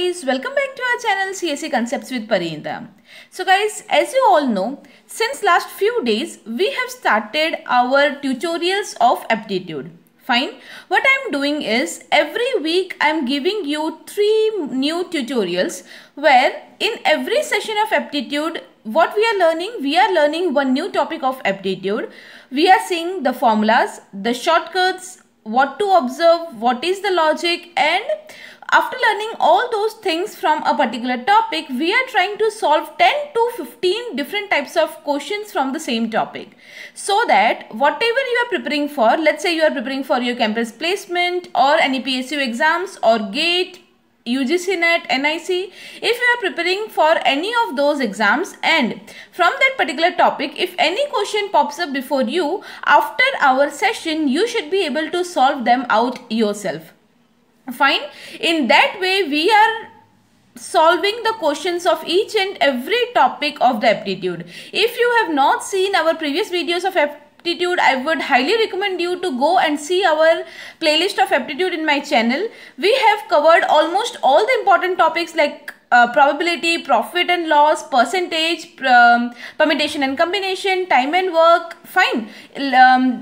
Guys, welcome back to our channel CSE Concepts with Parinda. So guys, as you all know, since last few days we have started our tutorials of aptitude. Fine. What I am doing is every week I am giving you 3 new tutorials where in every session of aptitude what we are learning one new topic of aptitude. We are seeing the formulas, the shortcuts, what to observe, what is the logic, and after learning all those things from a particular topic, we are trying to solve 10 to 15 different types of questions from the same topic. So that whatever you are preparing for, let's say you are preparing for your campus placement or any PSU exams or GATE, UGC NET, NIC, if you are preparing for any of those exams and from that particular topic, if any question pops up before you, after our session, you should be able to solve them out yourself. Fine. In that way, we are solving the questions of each and every topic of the aptitude. If you have not seen our previous videos of aptitude, I would highly recommend you to go and see our playlist of aptitude in my channel. We have covered almost all the important topics like probability, profit and loss, percentage, permutation and combination, time and work, fine,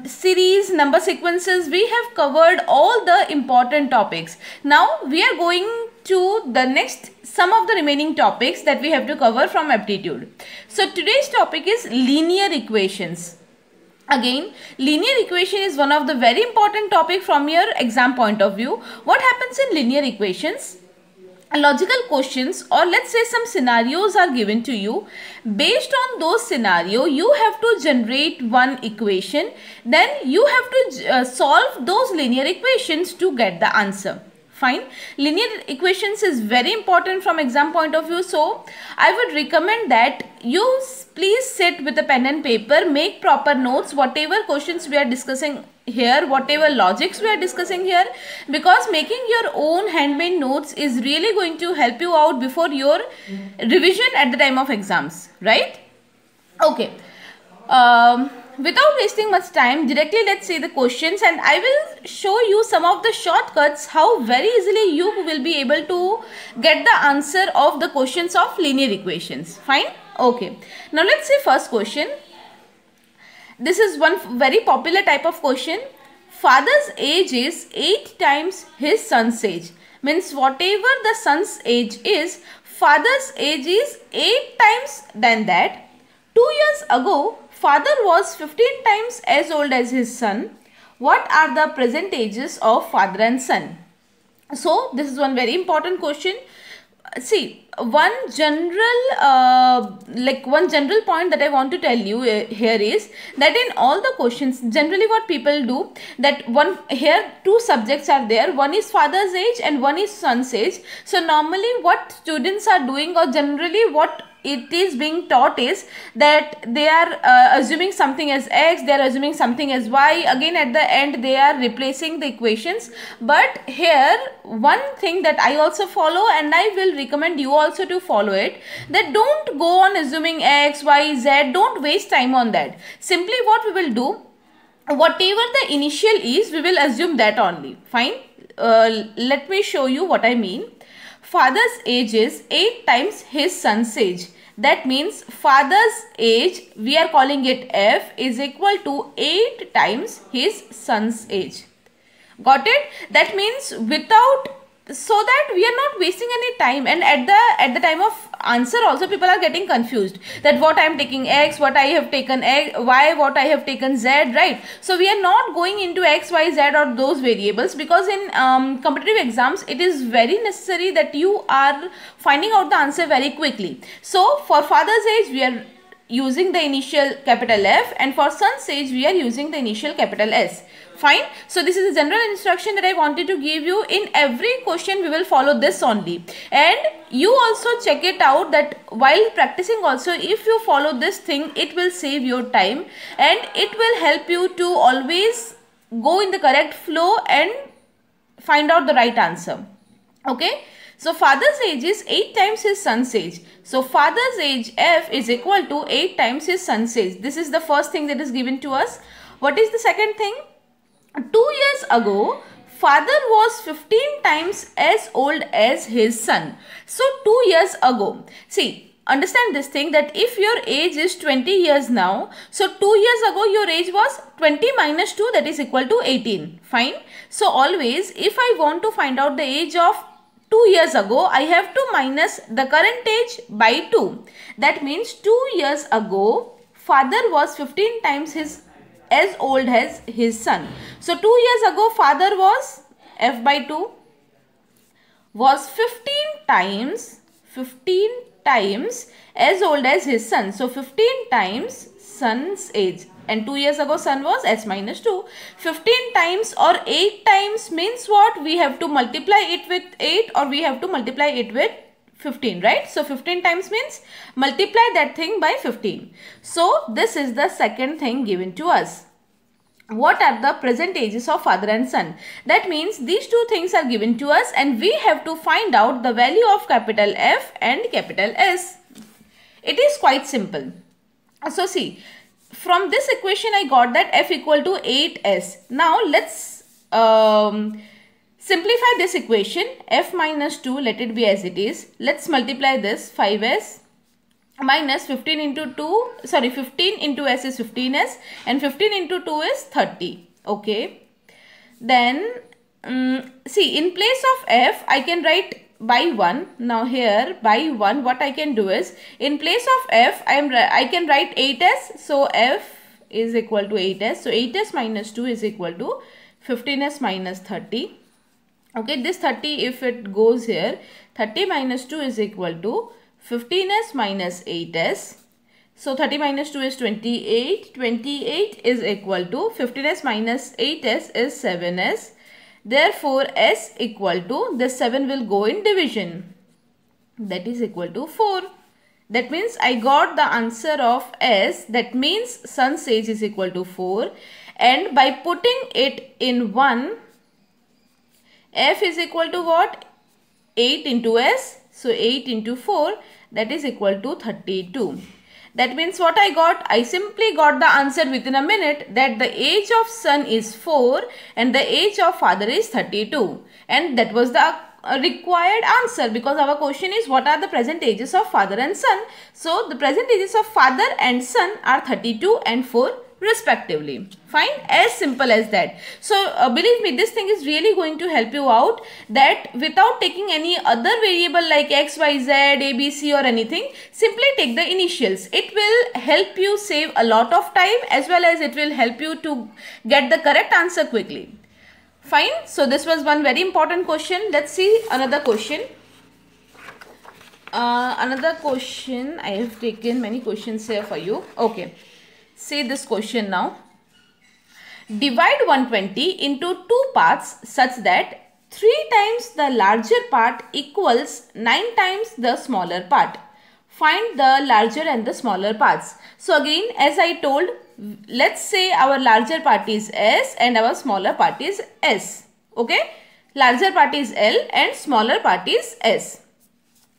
series, number sequences. We have covered all the important topics. Now we are going to the next, some of the remaining topics that we have to cover from aptitude. So today's topic is linear equations. Again, linear equation is one of the very important topic from your exam point of view. What happens in linear equations? Logical questions, or let's say some scenarios are given to you. Based on those scenario, you have to generate one equation. Then you have to solve those linear equations to get the answer. Fine. Linear equations is very important from exam point of view. So I would recommend that you please sit with a pen and paper, make proper notes, whatever questions we are discussing here, whatever logics we are discussing here, because making your own handmade notes is really going to help you out before your revision at the time of exams, right? Okay. Without wasting much time, directly let's see the questions, and I will show you some of the shortcuts how very easily you will be able to get the answer of the questions of linear equations. Fine? Okay. Now let's see first question. This is one very popular type of question. Father's age is 8 times his son's age. Means whatever the son's age is, father's age is 8 times than that. 2 years ago, father was 15 times as old as his son. What are the present ages of father and son? So this is one very important question. See, one general point that I want to tell you here is that in all the questions, generally what people do, that here 2 subjects are there, one is father's age and one is son's age. So normally what students are doing, or generally what it is being taught, is that they are assuming something as x, they are assuming something as y, again at the end they are replacing the equations. But here one thing that I also follow, and I will recommend you also to follow it, that don't go on assuming x, y, z, don't waste time on that. Simply what we will do, whatever the initial is, we will assume that only. Fine. Let me show you what I mean. Father's age is 8 times his son's age. That means father's age, we are calling it F, is equal to 8 times his son's age. Got it? That means so that we are not wasting any time, and at the time of answer also people are getting confused that what I am taking x, what I have taken y, what I have taken z, right? So we are not going into x, y, z or those variables, because in competitive exams it is very necessary that you are finding out the answer very quickly. So for father's age we are using the initial capital F, and for son's age we are using the initial capital S. Fine. So this is a general instruction that I wanted to give you. In every question we will follow this only, and you also check it out that while practicing also, if you follow this thing, it will save your time and it will help you to always go in the correct flow and find out the right answer. Okay. So father's age is 8 times his son's age. So father's age F is equal to 8 times his son's age. This is the first thing that is given to us. What is the second thing? 2 years ago, father was 15 times as old as his son. So 2 years ago, see, understand this thing that if your age is 20 years now, so 2 years ago your age was 20 minus 2, that is equal to 18. Fine. So always if I want to find out the age of 2 years ago, I have to minus the current age by 2. That means 2 years ago, father was 15 times as old as his son. So 2 years ago, father was f by 2 was 15 times as old as his son. So 15 times son's age, and 2 years ago son was s minus 2. 15 times or 8 times means what? We have to multiply it with 8 or we have to multiply it with 15, right? So 15 times means multiply that thing by 15. So this is the second thing given to us. What are the present ages of father and son? That means these two things are given to us and we have to find out the value of capital F and capital S. It is quite simple. So see, from this equation I got that F equal to 8S. Now let's simplify this equation. F minus 2, let it be as it is. Let's multiply this. 5S minus 15 into 2, sorry, 15 into S is 15S and 15 into 2 is 30. Okay. Then see, in place of F I can write by 1. Now here by 1 what I can do is, in place of F I can write 8S. So F is equal to 8S. So 8S minus 2 is equal to 15S minus 30. Okay, this 30 if it goes here, 30 minus 2 is equal to 15S minus 8S. So 30 minus 2 is 28. 28 is equal to 15S minus 8S is 7S. Therefore, S equal to, this 7 will go in division. That is equal to 4. That means I got the answer of S. That means son's age is equal to 4. And by putting it in 1, F is equal to what? 8 into S. So 8 into 4, that is equal to 32. That means what I got? I simply got the answer within a minute, that the age of son is 4 and the age of father is 32. And that was the required answer, because our question is what are the present ages of father and son. So the present ages of father and son are 32 and 4 respectively. Fine, as simple as that. So believe me, this thing is really going to help you out, that without taking any other variable like x, y, z, a, b, c or anything, simply take the initials. It will help you save a lot of time as well as it will help you to get the correct answer quickly. Fine, so this was one very important question. Let's see another question. Another question, I have taken many questions here for you. Okay. See this question now. Divide 120 into 2 parts such that 3 times the larger part equals 9 times the smaller part. Find the larger and the smaller parts. So again, as I told, let's say our larger part is S and our smaller part is S. Okay. Larger part is L and smaller part is S.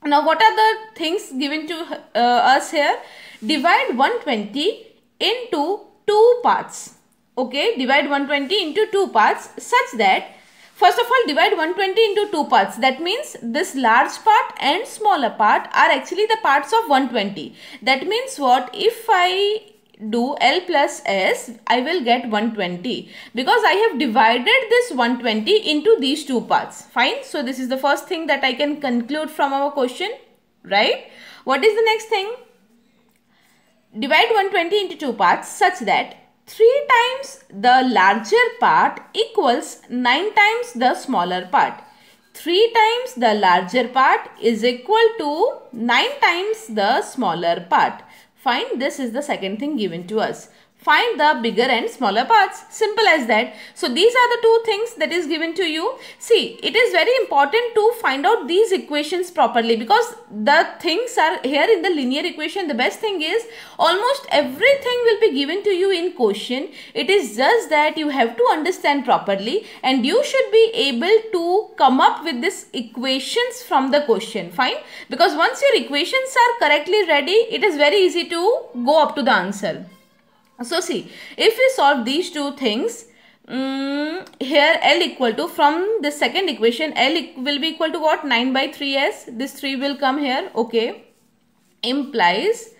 Now what are the things given to us here? Divide 120 into 2 parts. Okay, divide 120 into 2 parts such that, first of all, divide 120 into 2 parts. That means this large part and smaller part are actually the parts of 120. That means what? If I do L plus S, I will get 120 because I have divided this 120 into these 2 parts. Fine. So this is the first thing that I can conclude from our question, right? What is the next thing? Divide 120 into 2 parts such that 3 times the larger part equals 9 times the smaller part. 3 times the larger part is equal to 9 times the smaller part. Fine, this is the second thing given to us. Find the bigger and smaller parts. Simple as that. So these are the 2 things that is given to you. See, it is very important to find out these equations properly because the things are here in the linear equation. The best thing is almost everything will be given to you in question. It is just that you have to understand properly and you should be able to come up with these equations from the question. Fine. Because once your equations are correctly ready, it is very easy to go up to the answer. So see, if we solve these 2 things, here L equal to, from the second equation, L will be equal to what? 9 by 3s. This 3 will come here. Okay. Implies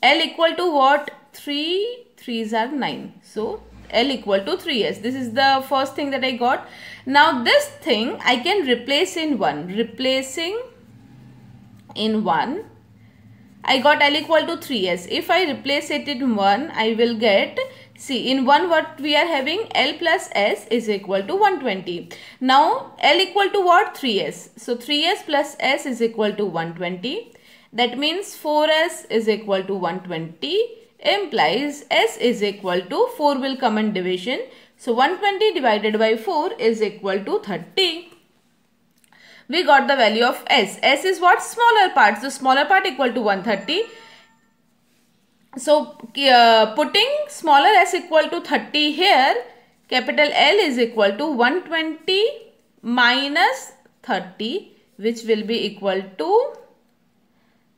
L equal to what? 3 3s are 9. So L equal to 3s. This is the first thing that I got. Now this thing I can replace in 1. Replacing in 1, I got L equal to 3s. If I replace it in 1, I will get, see, in 1 what we are having? L plus S is equal to 120. Now L equal to what? 3s. So 3s plus S is equal to 120. That means 4s is equal to 120. Implies S is equal to, 4 will come in division. So 120 divided by 4 is equal to 30. We got the value of S. S is what? Smaller part. So smaller part equal to 130. So putting smaller s equal to 30 here, capital L is equal to 120 minus 30, which will be equal to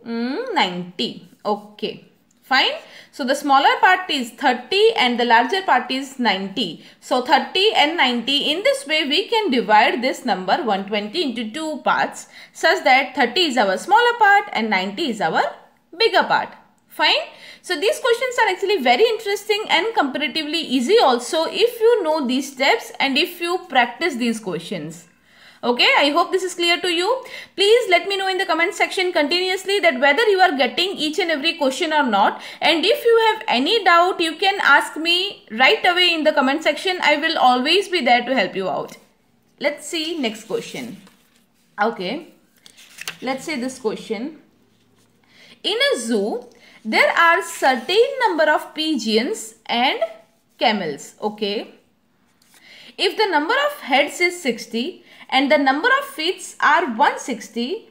90. Okay. Fine. So the smaller part is 30 and the larger part is 90. So 30 and 90, in this way we can divide this number 120 into two parts such that 30 is our smaller part and 90 is our bigger part. Fine. So these questions are actually very interesting and comparatively easy also if you know these steps and if you practice these questions. Okay, I hope this is clear to you. Please let me know in the comment section continuously that whether you are getting each and every question or not. And if you have any doubt, you can ask me right away in the comment section. I will always be there to help you out. Let's see next question. Okay, let's say this question. In a zoo, there are certain number of pigeons and camels. Okay, if the number of heads is 60, and the number of feet are 160,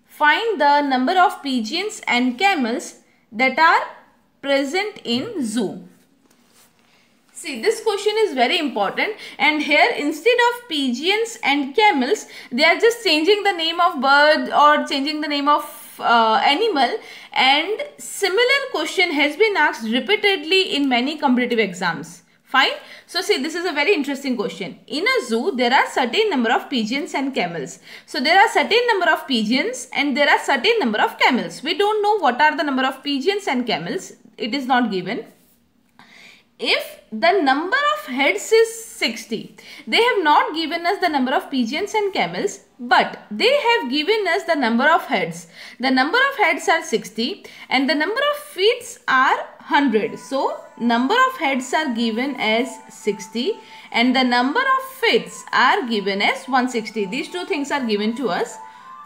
find the number of pigeons and camels that are present in zoo. See, this question is very important, and here instead of pigeons and camels, they are just changing the name of bird or changing the name of animal, and similar question has been asked repeatedly in many competitive exams. Fine. So see, this is a very interesting question. In a zoo, there are certain number of pigeons and camels. So there are certain number of pigeons and there are certain number of camels. We don't know what are the number of pigeons and camels. It is not given. If the number of heads is 60, they have not given us the number of pigeons and camels, but they have given us the number of heads. The number of heads are 60 and the number of feet are 100. So number of heads are given as 60 and the number of feet are given as 160. These two things are given to us.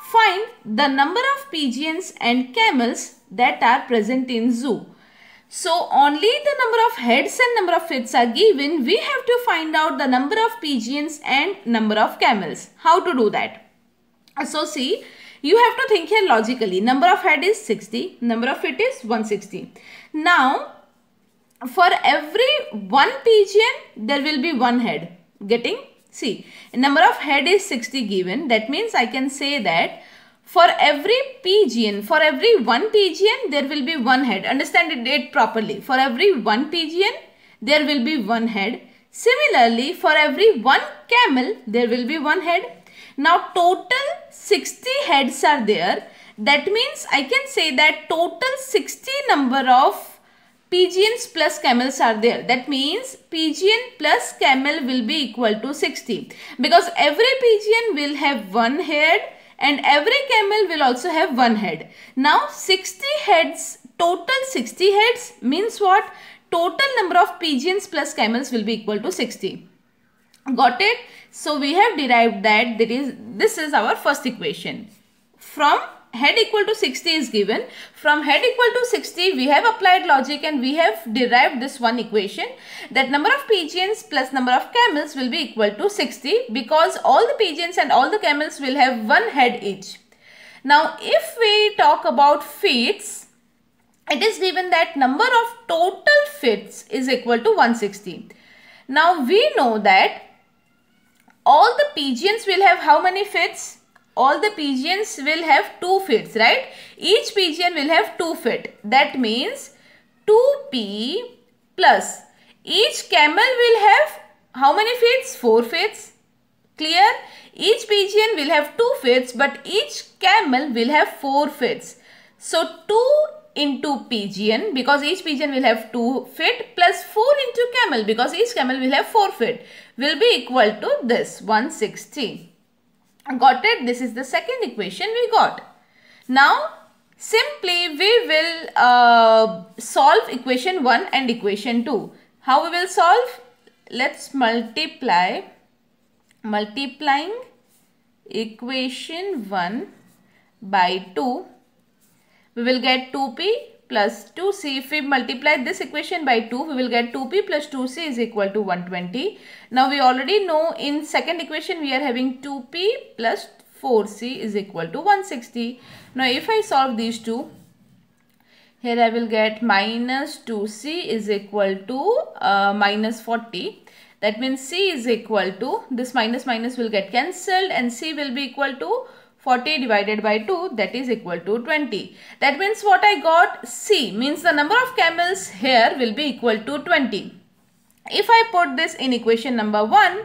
Find the number of pigeons and camels that are present in zoo. So only the number of heads and number of feet are given. We have to find out the number of pigeons and number of camels. How to do that? So see, you have to think here logically. Number of head is 60, number of feet is 160. Now, for every one pigeon, there will be one head. Getting? See, number of head is 60 given. That means I can say that for every pigeon, for every one pigeon, there will be one head. Understand it properly. For every one pigeon, there will be one head. Similarly, for every one camel, there will be one head. Now, total 60 heads are there. That means I can say that total 60 number of pigeons plus camels are there. That means pigeon plus camel will be equal to 60. Because every pigeon will have one head and every camel will also have one head. Now 60 heads, total 60 heads means what? Total number of pigeons plus camels will be equal to 60. Got it? So we have derived that this is our first equation. From head equal to 60 is given. From head equal to 60 we have applied logic and we have derived this one equation, that number of pigeons plus number of camels will be equal to 60 because all the pigeons and all the camels will have one head each. Now if we talk about feet, it is given that number of total feet is equal to 160. Now we know that all the pigeons will have how many feet? All the pigeons will have 2 feet, right? Each pigeon will have 2 feet. That means 2p plus each camel will have How many feet? 4 feet. Clear? Each pigeon will have 2 feet, but each camel will have 4 feet. So 2 into pigeon, because each pigeon will have 2 feet, plus 4 into camel, because each camel will have 4 feet, will be equal to this 160. Got it? This is the second equation we got. Now simply we will solve equation 1 and equation 2. How we will solve? Let's multiplying equation 1 by 2. We will get 2p plus 2c. If we multiply this equation by 2, we will get 2p plus 2c is equal to 120. Now we already know in second equation we are having 2p plus 4c is equal to 160. Now if I solve these two, here I will get minus 2c is equal to minus 40. That means c is equal to, this minus minus will get cancelled and c will be equal to 40 divided by 2, that is equal to 20. That means what I got, c means the number of camels here will be equal to 20. If I put this in equation number 1,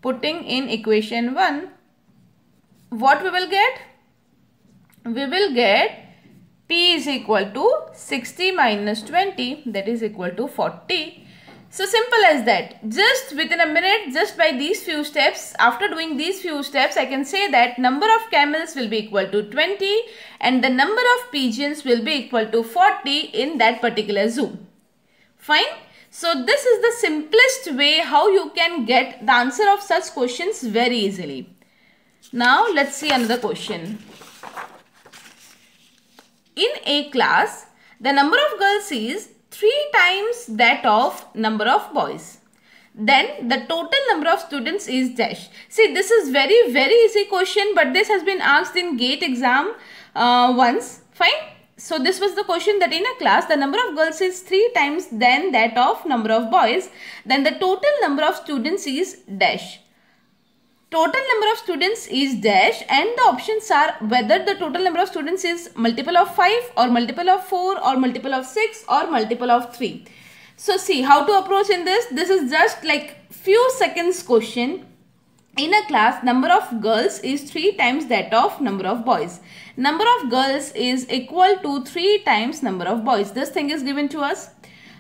putting in equation 1, what we will get? We will get p is equal to 60 minus 20, that is equal to 40. So simple as that. Just within a minute, just by these few steps, after doing these few steps, I can say that number of camels will be equal to 20 and the number of pigeons will be equal to 40 in that particular zoo. Fine. So this is the simplest way how you can get the answer of such questions very easily. Now let's see another question. In a class, the number of girls is 3 times that of number of boys. Then the total number of students is dash. See, this is very easy question, but this has been asked in GATE exam once. Fine. So this was the question that in a class the number of girls is 3 times than that of number of boys. Then the total number of students is dash. Total number of students is dash and the options are whether the total number of students is multiple of 5 or multiple of 4 or multiple of 6 or multiple of 3. So see how to approach in this. This is just like few seconds question. In a class, number of girls is 3 times that of number of boys. Number of girls is equal to 3 times number of boys. This thing is given to us.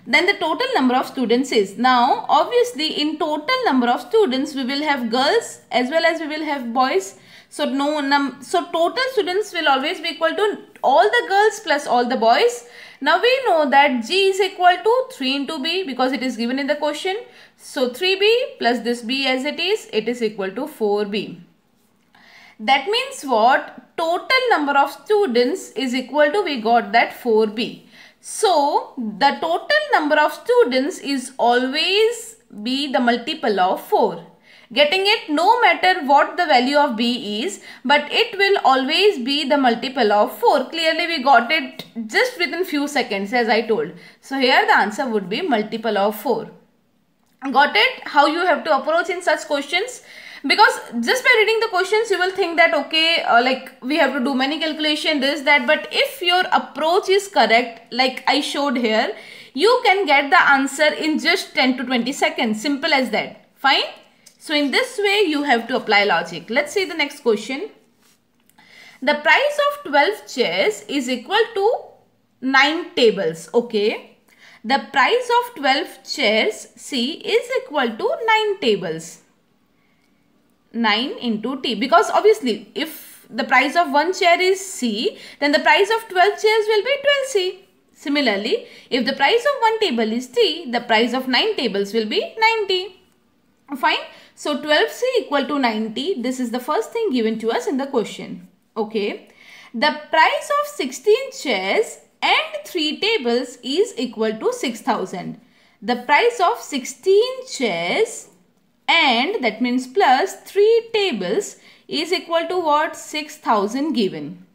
Then the total number of students is, now obviously in total number of students we will have girls as well as we will have boys. So total students will always be equal to all the girls plus all the boys. Now we know that G is equal to 3 into B because it is given in the question. So 3B plus this B as it is equal to 4B. That means what? Total number of students is equal to, we got that 4B. So the total number of students is always be the multiple of 4. Getting it? No matter what the value of B is, but it will always be the multiple of 4. Clearly we got it just within few seconds as I told. So here the answer would be multiple of 4. Got it? How you have to approach in such questions? Because just by reading the questions you will think that okay, like we have to do many calculation, this, that, but if your approach is correct like I showed here, you can get the answer in just 10 to 20 seconds. Simple as that. Fine. So in this way you have to apply logic. Let's see the next question. The price of 12 chairs is equal to 9 tables. Okay. The price of 12 chairs C is equal to 9 tables. 9 into T, because obviously if the price of one chair is C, then the price of 12 chairs will be 12C. Similarly, if the price of one table is T, the price of 9 tables will be 90. Fine. So 12C equal to 90. This is the first thing given to us in the question. Okay. The price of 16 chairs and 3 tables is equal to 6,000. The price of 16 chairs and that means plus 3 tables is equal to what? 6,000 given.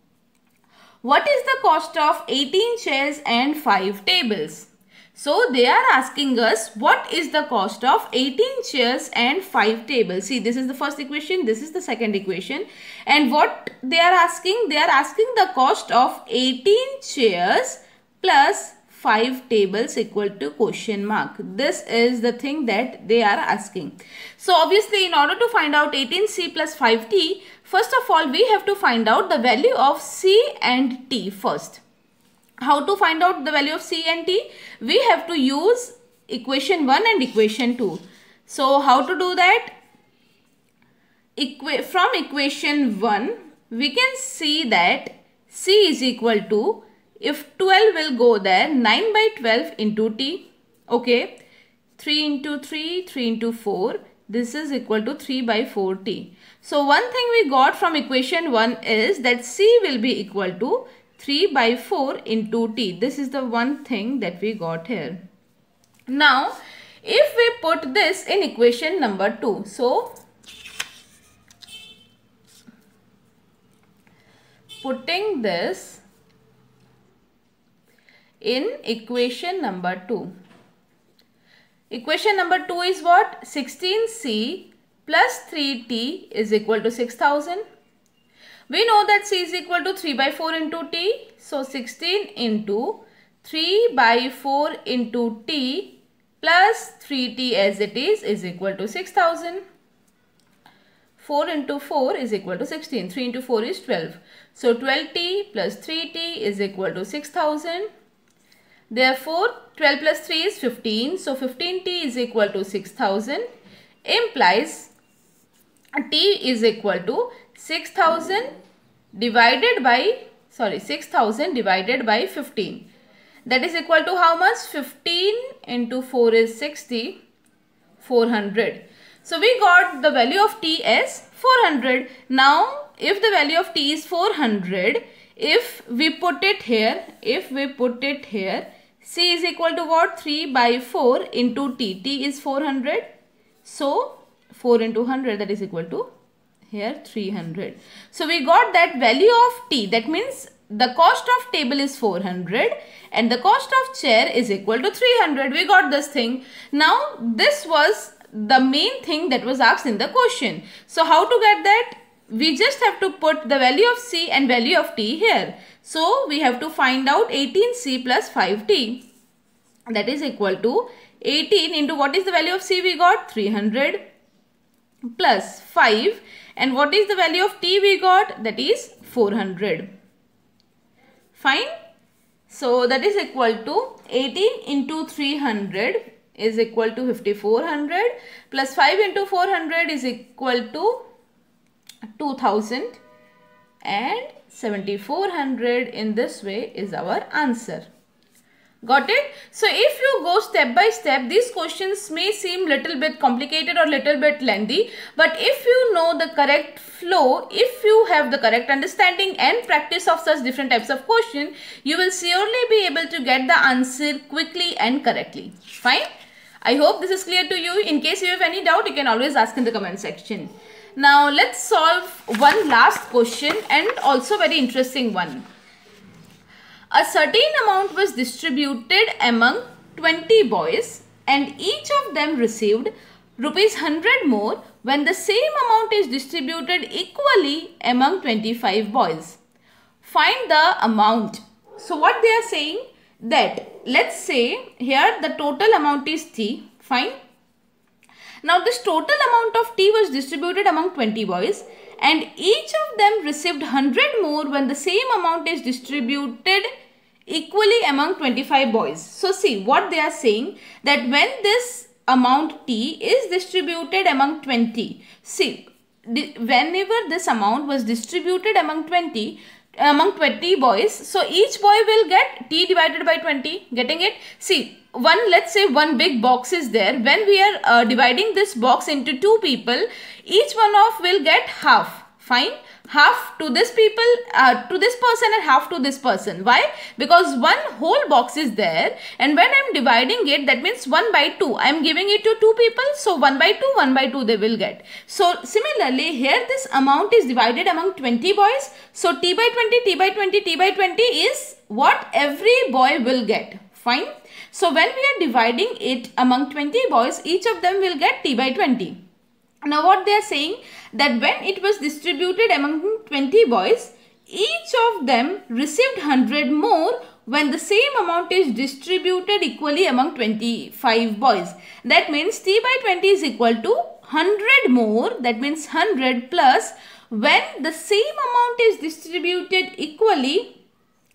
What is the cost of 18 chairs and 5 tables? So they are asking us what is the cost of 18 chairs and 5 tables. See, this is the first equation, this is the second equation, and what they are asking? They are asking the cost of 18 chairs plus 5 tables equal to question mark. This is the thing that they are asking. So obviously in order to find out 18c plus 5t, first of all we have to find out the value of c and t first. How to find out the value of c and t? We have to use equation 1 and equation 2. So how to do that? From equation 1, we can see that c is equal to, if 12 will go there, 9 by 12 into t. Okay, 3 into 3, 3 into 4. This is equal to 3 by 4t. So one thing we got from equation 1 is that c will be equal to 3 by 4 into t. This is the one thing that we got here. Now, if we put this in equation number 2, so putting this in equation number 2. Equation number 2 is what? 16c plus 3t is equal to 6000. We know that c is equal to 3 by 4 into t. So 16 into 3 by 4 into t plus 3t as it is equal to 6000. 4 into 4 is equal to 16. 3 into 4 is 12. So 12t plus 3t is equal to 6000. Therefore 12 plus 3 is 15. So 15t is equal to 6000. Implies t is equal to 6000 divided by 15. That is equal to how much? 15 into 4 is 60. 400. So we got the value of t as 400. Now if the value of t is 400, if we put it here, c is equal to what? 3 by 4 into t. T is 400. So 4 into 100, that is equal to here 300. So we got that value of t. That means the cost of table is 400 and the cost of chair is equal to 300. We got this thing. Now this was the main thing that was asked in the question. So how to get that? We just have to put the value of c and value of t here. So we have to find out 18c plus 5t. That is equal to 18 into what is the value of c we got? 300 plus 5. And what is the value of t we got? That is 400. Fine. So that is equal to 18 into 300 is equal to 5400 plus 5 into 400 is equal to 2000 and 7400. In this way is our answer. Got it? So if you go step by step, these questions may seem little bit complicated or little bit lengthy, but if you know the correct flow, if you have the correct understanding and practice of such different types of question, you will surely be able to get the answer quickly and correctly. Fine? I hope this is clear to you. In case you have any doubt, you can always ask in the comment section. Now let's solve one last question and also very interesting one. A certain amount was distributed among 20 boys and each of them received rupees 100 more when the same amount is distributed equally among 25 boys. Find the amount. So what they are saying, that let's say here the total amount is t. Fine. Now this total amount of t was distributed among 20 boys and each of them received 100 more when the same amount is distributed equally among 25 boys. So see what they are saying, that when this amount t is distributed among 20, see whenever this amount was distributed among 20 boys, so each boy will get t divided by 20. Getting it? See, let's say one big box is there. When we are dividing this box into two people, each one of will get half. Fine? Half to this people, to this person and half to this person. Why? Because one whole box is there and when I am dividing it, that means 1 by 2. I am giving it to two people. So 1 by 2 they will get. So similarly here this amount is divided among 20 boys. So t by 20, t by 20, t by 20 is what every boy will get. Fine. So when we are dividing it among 20 boys, each of them will get t by 20. Now what they are saying, that when it was distributed among 20 boys, each of them received 100 more when the same amount is distributed equally among 25 boys. That means T by 20 is equal to 100 more, that means 100 plus when the same amount is distributed equally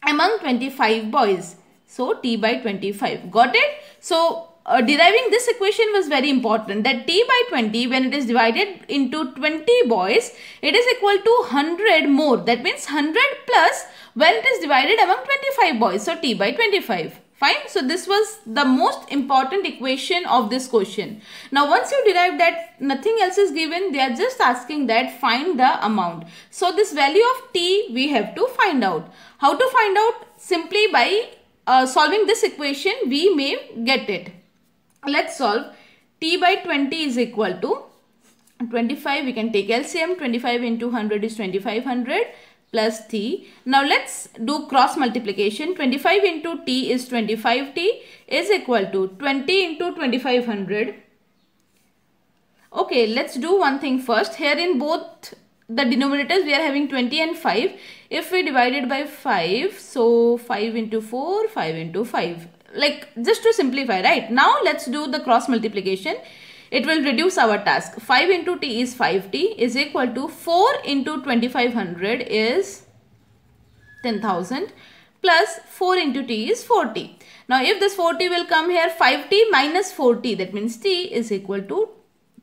among 25 boys. So T by 25. Got it? So deriving this equation was very important, that T by 20 when it is divided into 20 boys, it is equal to 100 more. That means 100 plus when it is divided among 25 boys. So T by 25. Fine. So this was the most important equation of this question. Now once you derive that, nothing else is given. They are just asking that find the amount. So this value of T we have to find out. How to find out? Simply by solving this equation we may get it. Let's solve. T by 20 is equal to 25. We can take LCM. 25 into 100 is 2500 plus T. Now let's do cross multiplication. 25 into T is 25T is equal to 20 into 2500. Okay, let's do one thing first. Here in both the denominators we are having 20 and 5. If we divide it by 5, so 5 into 4, 5 into 5. Like just to simplify, right? Now let's do the cross multiplication. It will reduce our task. 5 into T is 5T is equal to 4 into 2500 is 10,000 plus 4 into T is 40. Now if this 40 will come here, 5T minus 40, that means T is equal to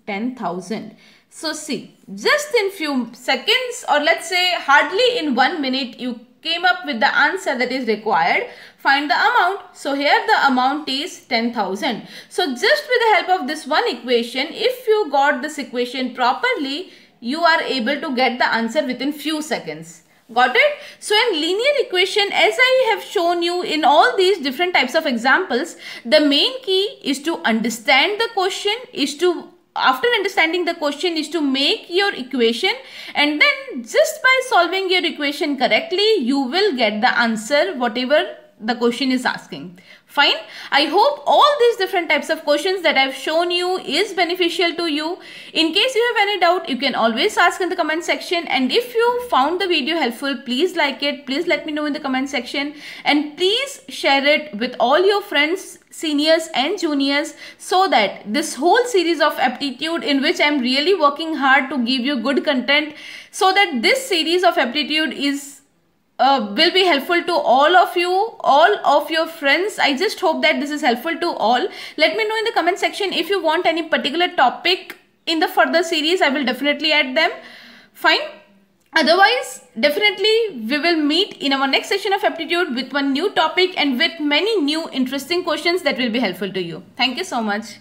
10,000. So see, just in few seconds, or let's say hardly in 1 minute, you came up with the answer that is required. Find the amount. So here the amount is 10,000. So just with the help of this one equation, if you got this equation properly, you are able to get the answer within few seconds. Got it? So in linear equation, as I have shown you in all these different types of examples, the main key is to understand the question, after understanding the question is to make your equation, and then just by solving your equation correctly, you will get the answer whatever the question is asking. Fine. I hope all these different types of questions that I have shown you is beneficial to you. In case you have any doubt, you can always ask in the comment section. And if you found the video helpful, please like it. Please let me know in the comment section. And please share it with all your friends, seniors and juniors, so that this whole series of aptitude, in which I am really working hard to give you good content, so that this series of aptitude will be helpful to all of you, all of your friends. I just hope that this is helpful to all. Let me know in the comment section if you want any particular topic in the further series. I will definitely add them. Fine. Otherwise, definitely we will meet in our next session of aptitude with one new topic and with many new interesting questions that will be helpful to you. Thank you so much.